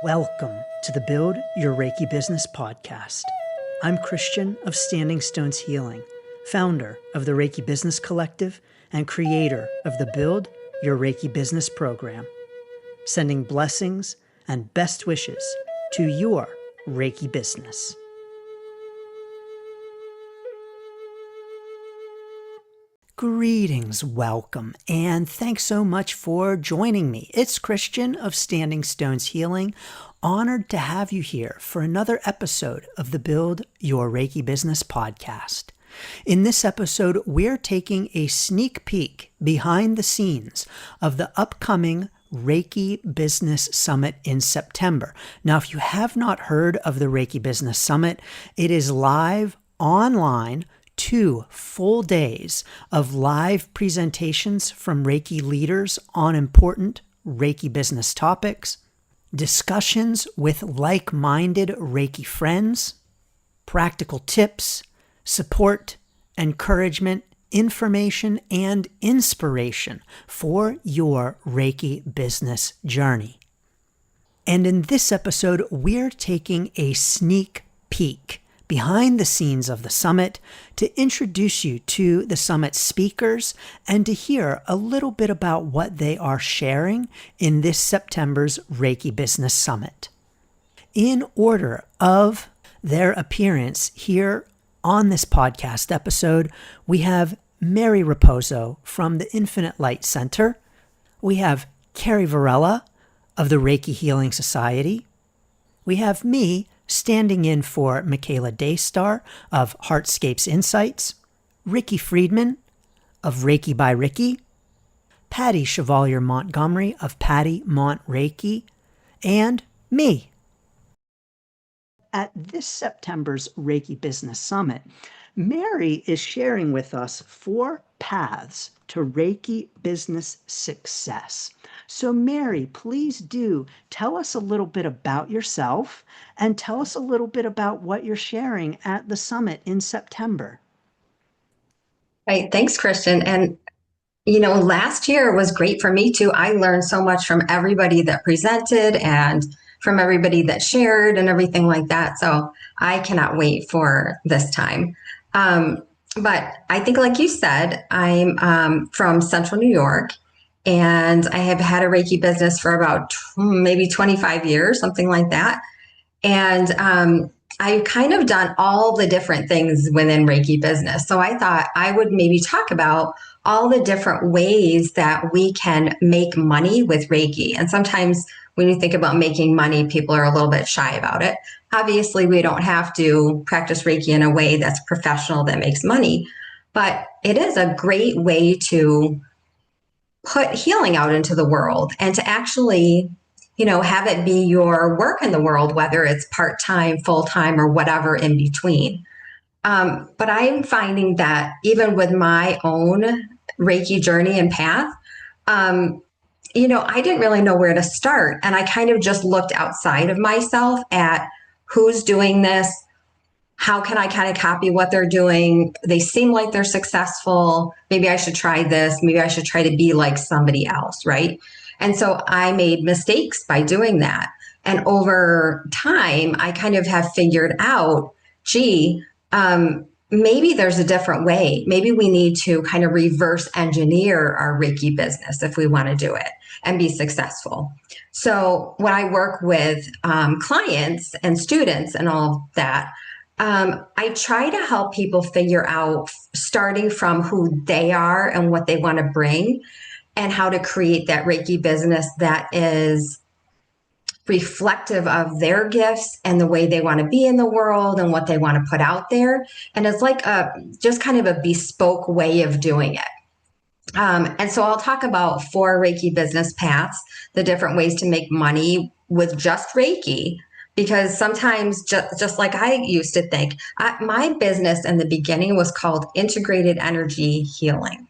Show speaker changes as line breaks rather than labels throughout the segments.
Welcome to the Build Your Reiki Business podcast. I'm Christian of Standing Stones Healing, founder of the Reiki Business Collective and creator of the Build Your Reiki Business program, sending blessings and best wishes to your Reiki business. Greetings, welcome, and thanks so much for joining me. It's Christian of Standing Stones Healing. Honored to have you here for another episode of the Build Your Reiki Business podcast. In this episode, we're taking a sneak peek behind the scenes of the upcoming Reiki Business Summit in September. Now, if you have not heard of the Reiki Business Summit, it is live online, 2 full days of live presentations from Reiki leaders on important Reiki business topics, discussions with like-minded Reiki friends, practical tips, support, encouragement, information, and inspiration for your Reiki business journey. And in this episode, we're taking a sneak peek behind the scenes of the summit to introduce you to the summit speakers and to hear a little bit about what they are sharing in this September's Reiki Business Summit. In order of their appearance here on this podcast episode, we have Mary Raposo from the Infinite Light Center. We have Carrie Varela of the Reiki Healing Society. We have me standing in for Michaela Daystar of Heartscapes Insights, Ricky Friedman of Reiki by Ricky, Patty Chevalier Montgomery of Patty Mont Reiki, and me. At this September's Reiki Business Summit, Mary is sharing with us 4 paths to Reiki business success. So Mary, please do tell us a little bit about yourself and tell us a little bit about what you're sharing at the summit in September.
Right. Thanks, Christian. And, last year was great for me too. I learned so much from everybody that presented and from everybody that shared and everything like that. So I cannot wait for this time. But I think, like you said, I'm from Central New York, and I have had a Reiki business for about maybe 25 years, something like that. And I've kind of done all the different things within Reiki business. So I thought I would maybe talk about all the different ways that we can make money with Reiki. And sometimes when you think about making money, people are a little bit shy about it. Obviously, we don't have to practice Reiki in a way that's professional that makes money, but it is a great way to put healing out into the world and to actually, have it be your work in the world, whether it's part-time, full-time, or whatever in between. But I'm finding that even with my own Reiki journey and path, I didn't really know where to start. And I kind of just looked outside of myself at who's doing this. How can I kind of copy what they're doing? They seem like they're successful. Maybe I should try this. Maybe I should try to be like somebody else, right? And so I made mistakes by doing that. And over time, I kind of have figured out, maybe there's a different way. Maybe we need to kind of reverse engineer our Reiki business if we want to do it and be successful. So when I work with clients and students and all of that, I try to help people figure out, starting from who they are and what they want to bring, and how to create that Reiki business that is reflective of their gifts and the way they want to be in the world and what they want to put out there. And it's like just kind of a bespoke way of doing it. And so I'll talk about 4 Reiki business paths, the different ways to make money with just Reiki. Because sometimes, just like I used to think, my business in the beginning was called Integrated Energy Healing.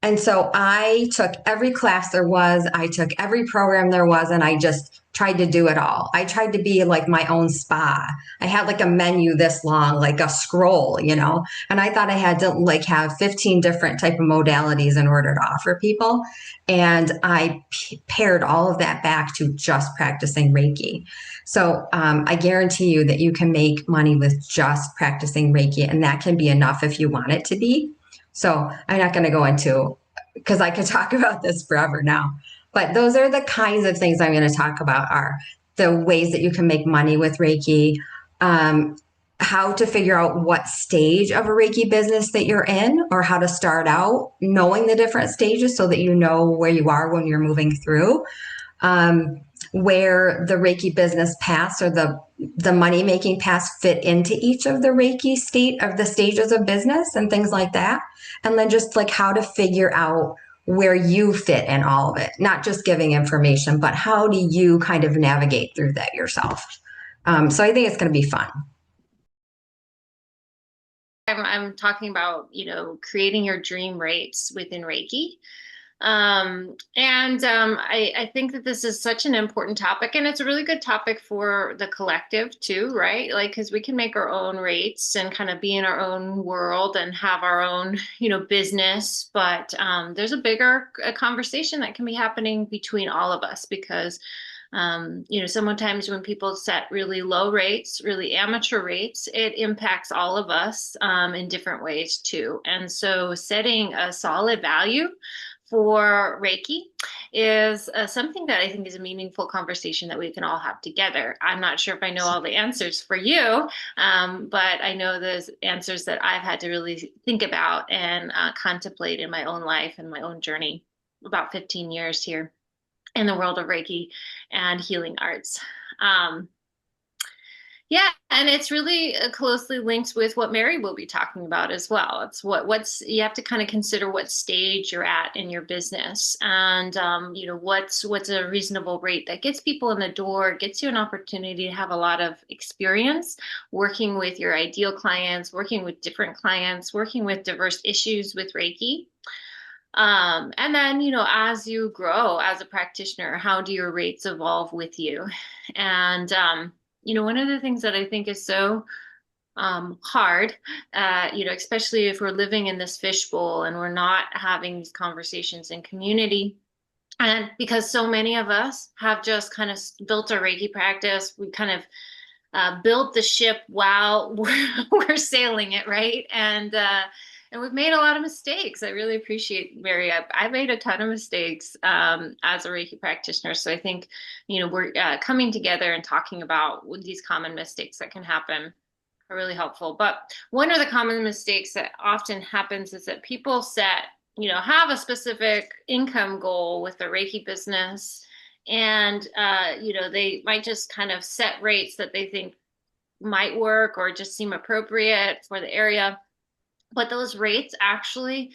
And so I took every class there was, I took every program there was, and I just tried to do it all. I tried to be like my own spa. I had like a menu this long, like a scroll, and I thought I had to like have 15 different type of modalities in order to offer people. And I pared all of that back to just practicing Reiki. So I guarantee you that you can make money with just practicing Reiki, and that can be enough if you want it to be. So I'm not going to go into, because I could talk about this forever now. But those are the kinds of things I'm going to talk about, are the ways that you can make money with Reiki, um, how to figure out what stage of a Reiki business that you're in, or how to start out knowing the different stages so that you know where you are when you're moving through, um, where the Reiki business paths or the money making paths fit into each of the Reiki state of the stages of business and things like that. And then just like how to figure out where you fit in all of it, not just giving information, but how do you kind of navigate through that yourself. So I think it's going to be fun.
I'm talking about, creating your dream rates within Reiki. I think that this is such an important topic, and it's a really good topic for the collective too, right? Like, because we can make our own rates and kind of be in our own world and have our own, business. But there's a bigger conversation that can be happening between all of us, because sometimes when people set really low rates, really amateur rates, it impacts all of us in different ways too. And so setting a solid value for Reiki is something that I think is a meaningful conversation that we can all have together. I'm not sure if I know all the answers for you, but I know there's answers that I've had to really think about and contemplate in my own life and my own journey. About 15 years here in the world of Reiki and healing arts. Yeah, and it's really closely linked with what Mary will be talking about as well. It's what's you have to kind of consider what stage you're at in your business, and what's a reasonable rate that gets people in the door, gets you an opportunity to have a lot of experience working with your ideal clients, working with different clients, working with diverse issues with Reiki. And then, as you grow as a practitioner, how do your rates evolve with you? And, one of the things that I think is so hard, especially if we're living in this fishbowl and we're not having these conversations in community. And because so many of us have just kind of built our Reiki practice, we kind of built the ship while we're sailing it, right? And we've made a lot of mistakes. I really appreciate Mary. I made a ton of mistakes as a Reiki practitioner. So I think, we're coming together and talking about these common mistakes that can happen are really helpful. But one of the common mistakes that often happens is that people have a specific income goal with their Reiki business. And, they might just kind of set rates that they think might work or just seem appropriate for the area. But those rates actually,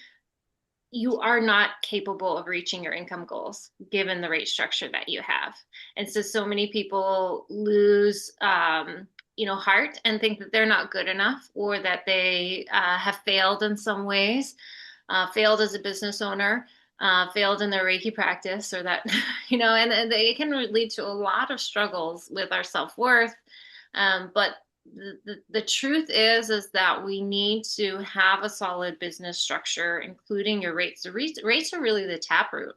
you are not capable of reaching your income goals given the rate structure that you have. And so many people lose, heart and think that they're not good enough, or that they have failed in some ways, failed as a business owner, failed in their Reiki practice, or that, and it can lead to a lot of struggles with our self-worth. But the truth is that we need to have a solid business structure, including your rates. The rates are really the taproot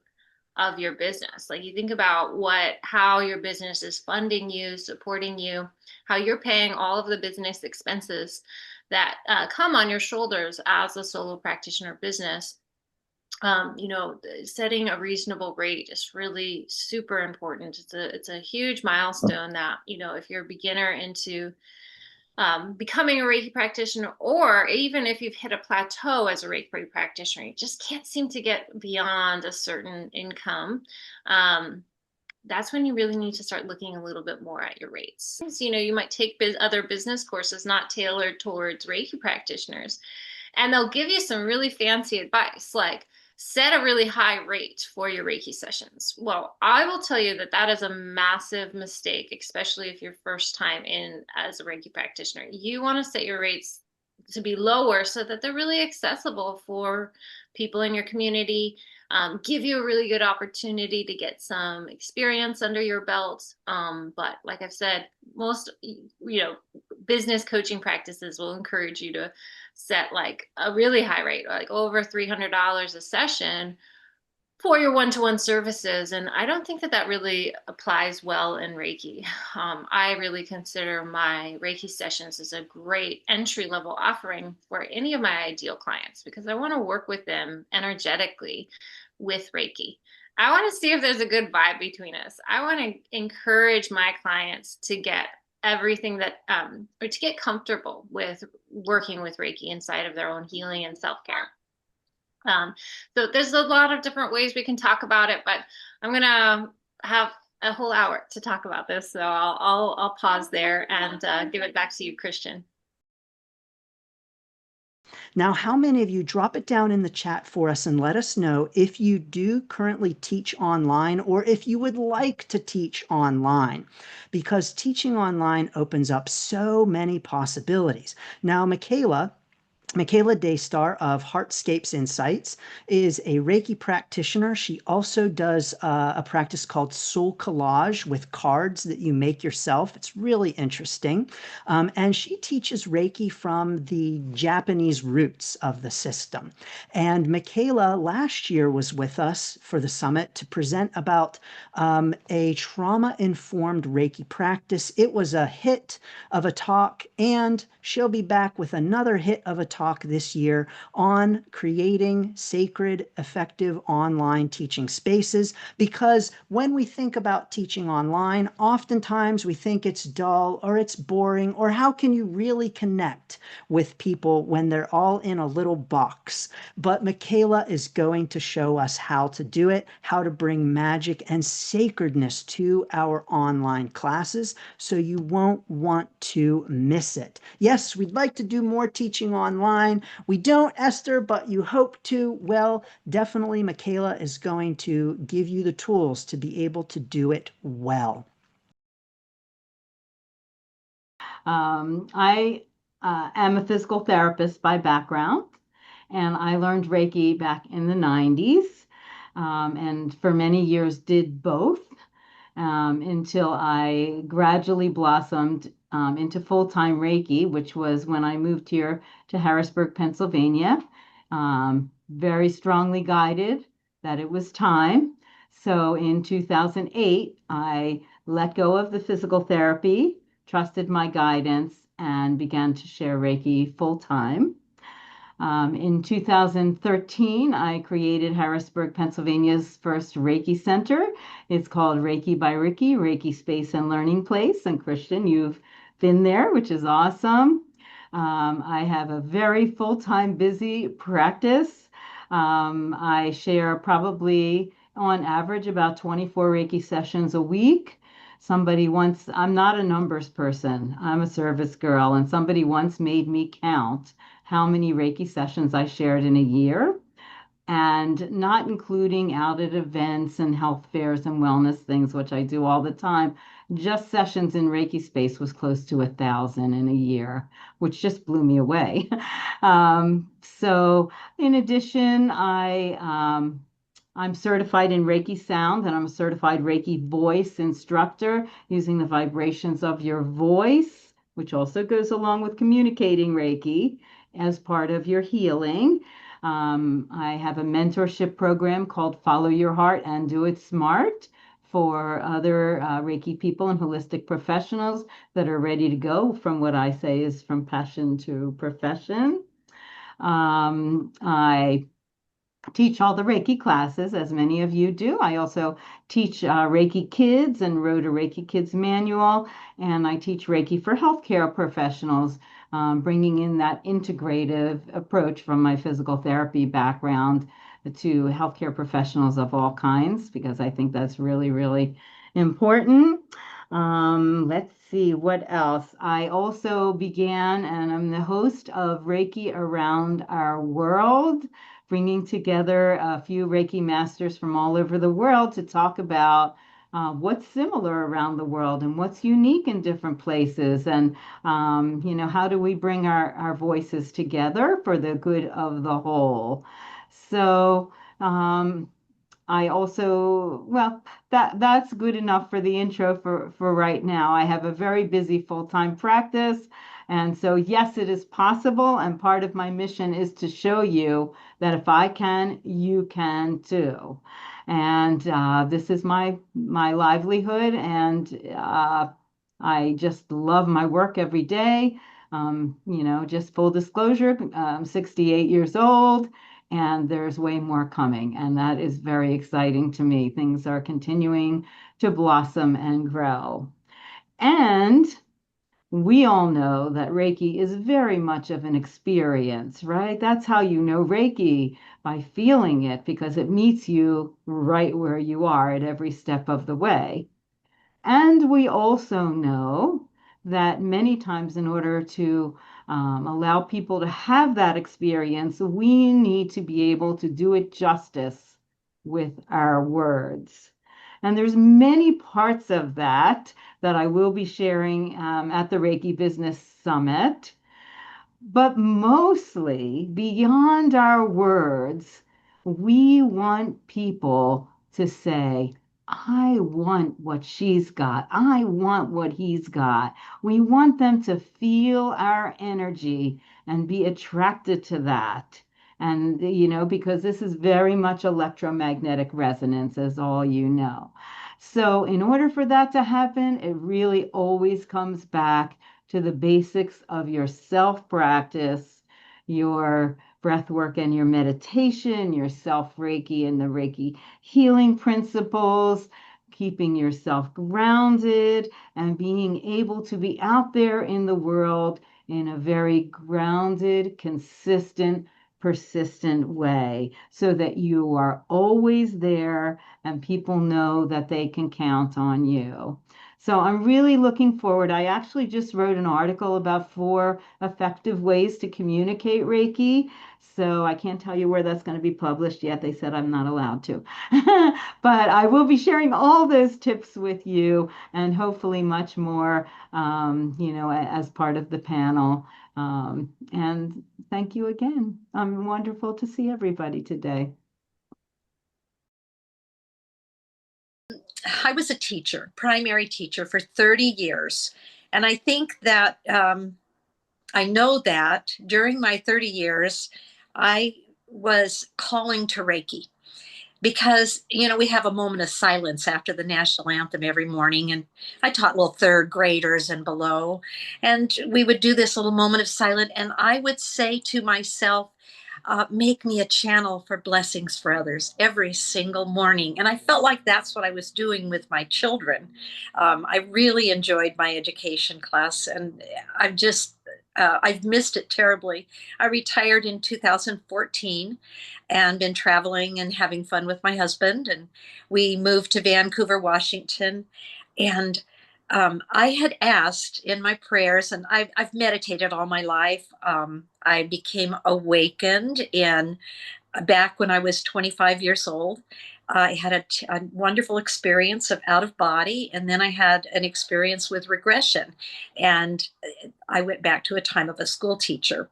of your business. Like, you think about how your business is funding you, supporting you, how you're paying all of the business expenses that come on your shoulders as a solo practitioner business. Setting a reasonable rate is really super important. It's a huge milestone that, if you're a beginner into becoming a Reiki practitioner, or even if you've hit a plateau as a Reiki practitioner, you just can't seem to get beyond a certain income. That's when you really need to start looking a little bit more at your rates. You might take other business courses not tailored towards Reiki practitioners, and they'll give you some really fancy advice, like set a really high rate for your Reiki sessions. Well, I will tell you that is a massive mistake, especially if you're first time in as a Reiki practitioner. You want to set your rates to be lower so that they're really accessible for people in your community, give you a really good opportunity to get some experience under your belt. But like I've said, most, business coaching practices will encourage you to set like a really high rate, like over $300 a session for your one-to-one services. And I don't think that that really applies well in Reiki. I really consider my Reiki sessions as a great entry-level offering for any of my ideal clients, because I want to work with them energetically with Reiki. I want to see if there's a good vibe between us. I want to encourage my clients to get everything that, or to get comfortable with working with Reiki inside of their own healing and self-care. So there's a lot of different ways we can talk about it, but I'm gonna have a whole hour to talk about this, so I'll pause there and give it back to you, Christian.
Now, how many of you drop it down in the chat for us and let us know if you do currently teach online or if you would like to teach online, because teaching online opens up so many possibilities. Now, Michaela Daystar of Heartscapes Insights is a Reiki practitioner. She also does a practice called Soul Collage with cards that you make yourself. It's really interesting. And she teaches Reiki from the Japanese roots of the system. And Michaela last year was with us for the summit to present about a trauma-informed Reiki practice. It was a hit of a talk, and she'll be back with another hit of a talk this year on creating sacred, effective online teaching spaces. Because when we think about teaching online, oftentimes we think it's dull or it's boring, or how can you really connect with people when they're all in a little box? But Michaela is going to show us how to do it, how to bring magic and sacredness to our online classes, so you won't want to miss it. Yes, we'd like to do more teaching online. We don't, Esther, but you hope to. Well, definitely Michaela is going to give you the tools to be able to do it well.
I am a physical therapist by background, and I learned Reiki back in the 90s, and for many years did both until I gradually blossomed into full-time Reiki, which was when I moved here to Harrisburg, Pennsylvania. Very strongly guided that it was time. So in 2008, I let go of the physical therapy, trusted my guidance, and began to share Reiki full-time. In 2013, I created Harrisburg, Pennsylvania's first Reiki center. It's called Reiki by Reiki, Reiki Space and Learning Place. And Christian, you've been there, which is awesome. I have a very full-time busy practice. I share probably on average about 24 Reiki sessions a week. I'm not a numbers person, I'm a service girl, and somebody once made me count how many Reiki sessions I shared in a year, and not including out at events and health fairs and wellness things, which I do all the time. Just sessions in Reiki space was close to 1,000 in a year, which just blew me away. So in addition, I'm certified in Reiki sound, and I'm a certified Reiki voice instructor using the vibrations of your voice, which also goes along with communicating Reiki as part of your healing. I have a mentorship program called Follow Your Heart and Do It Smart for other Reiki people and holistic professionals that are ready to go from what I say is from passion to profession. I teach all the Reiki classes, as many of you do. I also teach Reiki Kids and wrote a Reiki Kids manual, and I teach Reiki for healthcare professionals, bringing in that integrative approach from my physical therapy background to healthcare professionals of all kinds, because I think that's really, really important. Let's see what else. I also began, and I'm the host of Reiki Around Our World, bringing together a few Reiki masters from all over the world to talk about what's similar around the world and what's unique in different places. And, how do we bring our voices together for the good of the whole? So I also, well, that's good enough for the intro for right now. I have a very busy full-time practice, and so yes, it is possible. And part of my mission is to show you that if I can, you can too. And this is my livelihood, and I just love my work every day. Just full disclosure, I'm 68 years old and there's way more coming. And that is very exciting to me. Things are continuing to blossom and grow. And we all know that Reiki is very much of an experience, right? That's how you know Reiki, by feeling it, because it meets you right where you are at every step of the way. And we also know that many times, in order to allow people to have that experience, we need to be able to do it justice with our words. And there's many parts of that that I will be sharing at the Reiki Business Summit. But mostly, beyond our words, we want people to say, I want what she's got. I want what he's got. We want them to feel our energy and be attracted to that. And, because this is very much electromagnetic resonance, as all you know. So, in order for that to happen, it really always comes back to the basics of your self practice, your breath work and your meditation, your self Reiki and the Reiki healing principles, keeping yourself grounded and being able to be out there in the world in a very grounded, consistent, persistent way so that you are always there and people know that they can count on you. So I'm really looking forward. I actually just wrote an article about 4 effective ways to communicate Reiki. So I can't tell you where that's going to be published yet. They said I'm not allowed to. But I will be sharing all those tips with you and hopefully much more, as part of the panel. And thank you again. Wonderful to see everybody today.
I was a teacher, primary teacher for 30 years. And I think that I know that during my 30 years, I was calling to Reiki because, we have a moment of silence after the national anthem every morning. And I taught little third graders and below. And we would do this little moment of silence. And I would say to myself, make me a channel for blessings for others every single morning. And I felt like that's what I was doing with my children. I really enjoyed my education class, and I've missed it terribly. I retired in 2014 and been traveling and having fun with my husband. And we moved to Vancouver, Washington. And I had asked in my prayers, and I've meditated all my life. I became awakened back when I was 25 years old. I had a wonderful experience of out of body, and then I had an experience with regression. And I went back to a time of a school teacher.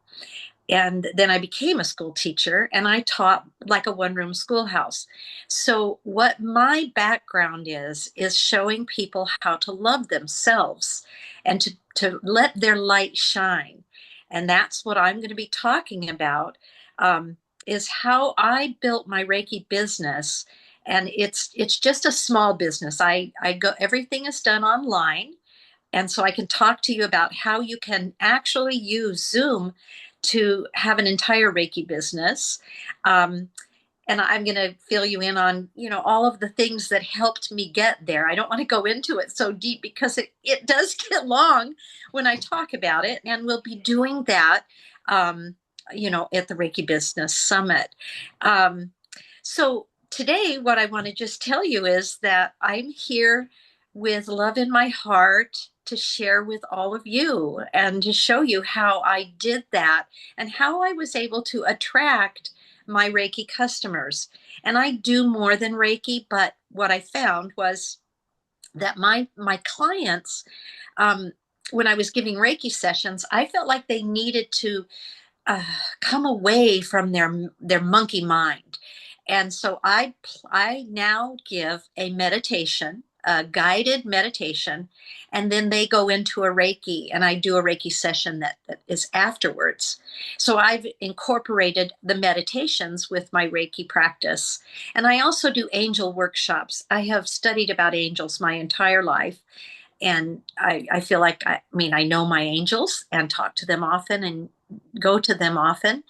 And then I became a school teacher and I taught like a one-room schoolhouse. So what my background is showing people how to love themselves and to let their light shine. And that's what I'm going to be talking about, is how I built my Reiki business. And it's just a small business. I go, everything is done online. And so I can talk to you about how you can actually use Zoom to have an entire Reiki business. And I'm going to fill you in on, all of the things that helped me get there. I don't want to go into it so deep because it does get long when I talk about it. And we'll be doing that, at the Reiki Business Summit. So today, what I want to just tell you is that I'm here with love in my heart to share with all of you and to show you how I did that and how I was able to attract my Reiki customers. And I do more than Reiki, but what I found was that my clients, when I was giving Reiki sessions, I felt like they needed to come away from their monkey mind And so I now give a meditation, a guided meditation, and then they go into a Reiki, and I do a Reiki session that is afterwards. So I've incorporated the meditations with my Reiki practice. And I also do angel workshops. I have studied about angels my entire life. And I feel like, I know my angels and talk to them often and go to them often,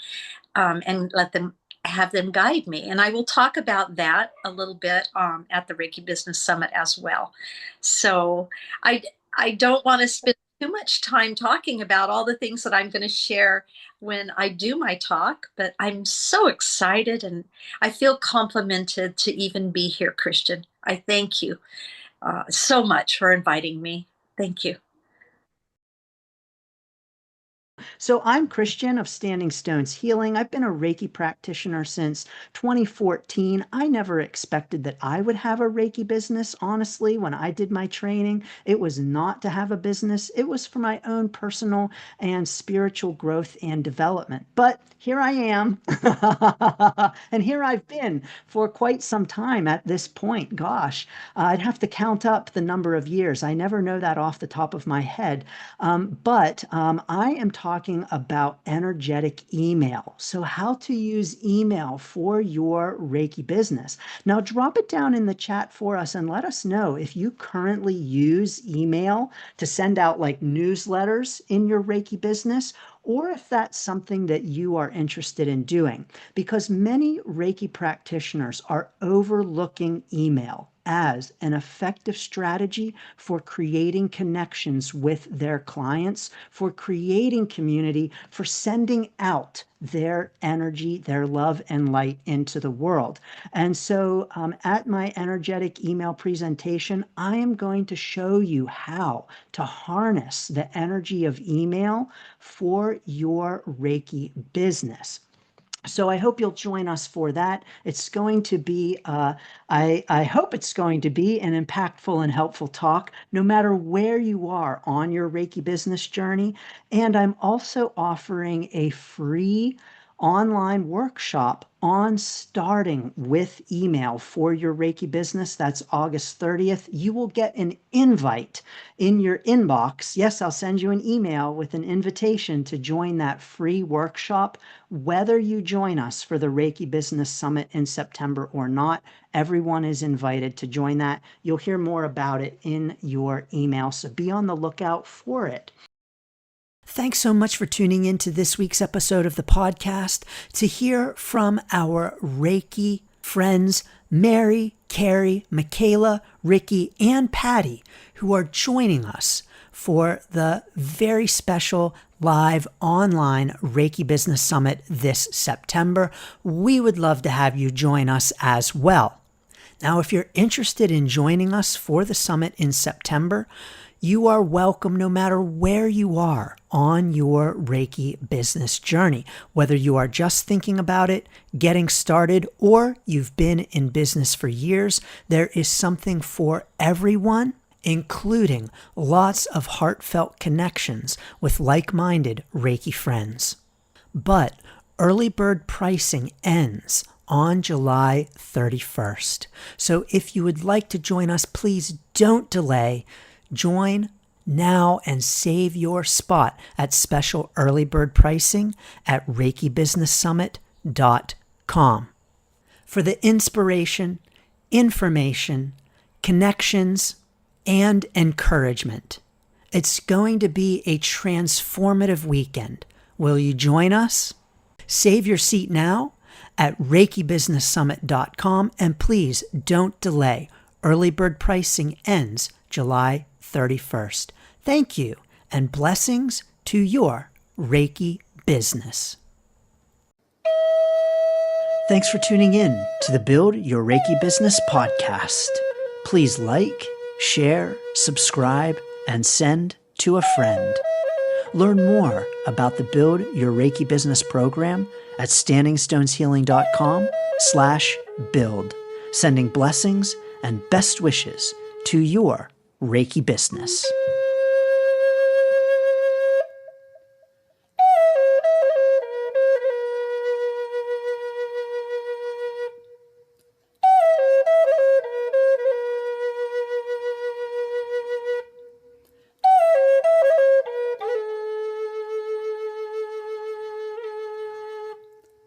and let them have them guide me. And I will talk about that a little bit at the Reiki Business Summit as well. So I I don't want to spend too much time talking about all the things that I'm going to share when I do my talk, but I'm so excited and I feel complimented to even be here, Christian. I thank you so much for inviting me. Thank you.
So I'm Christian of Standing Stones Healing. I've been a Reiki practitioner since 2014. I never expected that I would have a Reiki business. Honestly, when I did my training, it was not to have a business. It was for my own personal and spiritual growth and development. But here I am. And here I've been for quite some time at this point. Gosh, I'd have to count up the number of years. I never know that off the top of my head. But I am talking about energetic email. So how to use email for your Reiki business. Now drop it down in the chat for us and let us know if you currently use email to send out like newsletters in your Reiki business, or if that's something that you are interested in doing, because many Reiki practitioners are overlooking email as an effective strategy for creating connections with their clients, for creating community, for sending out their energy, their love and light into the world. And so at my energetic email presentation, I am going to show you how to harness the energy of email for your Reiki business. So I hope you'll join us for that. It's going to be, I hope it's going to be an impactful and helpful talk, no matter where you are on your Reiki business journey. And I'm also offering a free online workshop on starting with email for your Reiki business. That's August 30th. You will get an invite in your inbox. Yes, I'll send you an email with an invitation to join that free workshop. Whether you join us for the Reiki Business Summit in September or not, everyone is invited to join that. You'll hear more about it in your email, so be on the lookout for it. Thanks so much for tuning in to this week's episode of the podcast to hear from our Reiki friends, Mary, Carrie, Michaela, Ricky, and Patty, who are joining us for the very special live online Reiki Business Summit this September. We would love to have you join us as well. Now, if you're interested in joining us for the summit in September, you are welcome no matter where you are on your Reiki business journey. Whether you are just thinking about it, getting started, or you've been in business for years, there is something for everyone, including lots of heartfelt connections with like-minded Reiki friends. But early bird pricing ends on July 31st. So if you would like to join us, please don't delay. Join now and save your spot at special early bird pricing at reikibusinesssummit.com. For the inspiration, information, connections, and encouragement. It's going to be a transformative weekend. Will you join us? Save your seat now at reikibusinesssummit.com, and please don't delay. Early bird pricing ends July 31st. Thank you, and blessings to your Reiki business. Thanks for tuning in to the Build Your Reiki Business podcast. Please like, share, subscribe, and send to a friend. Learn more about the Build Your Reiki Business program at standingstoneshealing.com/build. Sending blessings and best wishes to your Reiki business.